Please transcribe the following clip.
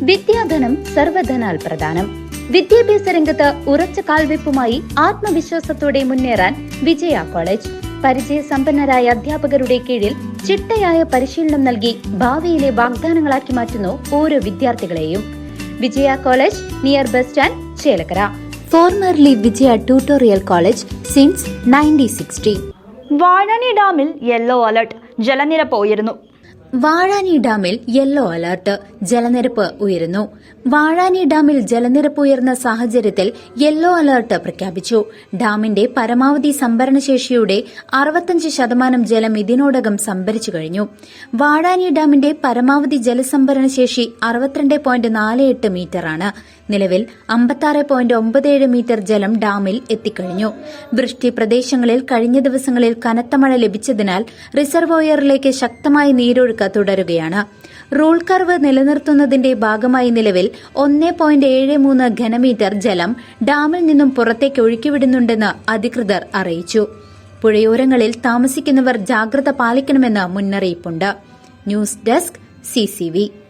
വിദ്യാധനം സർവധനാൽ പ്രധാനം. വിദ്യാഭ്യാസ രംഗത്ത് ഉറച്ച കാൽവെപ്പുമായി ആത്മവിശ്വാസത്തോടെ മുന്നേറാൻ വിജയ കോളേജ്. പരിചയസമ്പന്നരായ അധ്യാപകരുടെ കീഴിൽ ചിട്ടയായ പരിശീലനം നൽകി ഭാവിയിലെ വാഗ്ദാനങ്ങളാക്കി മാറ്റുന്നു ഓരോ വിദ്യാർത്ഥികളെയും. Vijaya college, near bus stand, Chelakkara. Formerly Vijaya tutorial college since 1960. Vazhani ഡാമിൽ യെല്ലോ അലർട്ട്, ജലനിരപ്പ് ഉയരുന്നു. വാഴാനി ഡാമിൽ യെല്ലോ അലർട്ട്, ജലനിരപ്പ് ഉയരുന്നു. വാഴാനി ഡാമിൽ ജലനിരപ്പ് ഉയർന്ന സാഹചര്യത്തിൽ യെല്ലോ അലർട്ട് പ്രഖ്യാപിച്ചു. ഡാമിന്റെ പരമാവധി സംഭരണശേഷിയുടെ 65% ജലം ഇതിനോടകം സംഭരിച്ചു കഴിഞ്ഞു. വാഴാനി ഡാമിന്റെ പരമാവധി ജലസംഭരണശേഷി 62.48 മീറ്ററാണ്. നിലവിൽ 56.97 മീറ്റർ ജലം ഡാമിൽ എത്തിക്കഴിഞ്ഞു. വൃഷ്ടി പ്രദേശങ്ങളിൽ കഴിഞ്ഞ ദിവസങ്ങളിൽ കനത്ത മഴ ലഭിച്ചതിനാൽ റിസർവോയറിലേക്ക് ശക്തമായ നീരൊഴുക്ക് തുടരുകയാണ്. റൂൾ കർവ് നിലനിർത്തുന്നതിന്റെ ഭാഗമായി നിലവിൽ 1.73 ഘനമീറ്റർ ജലം ഡാമിൽ നിന്നും പുറത്തേക്ക് ഒഴുക്കിവിടുന്നുണ്ടെന്ന് അധികൃതർ അറിയിച്ചു. പുഴയോരങ്ങളിൽ താമസിക്കുന്നവർ ജാഗ്രത പാലിക്കണമെന്ന് മുന്നറിയിപ്പുണ്ട്. News desk CCV.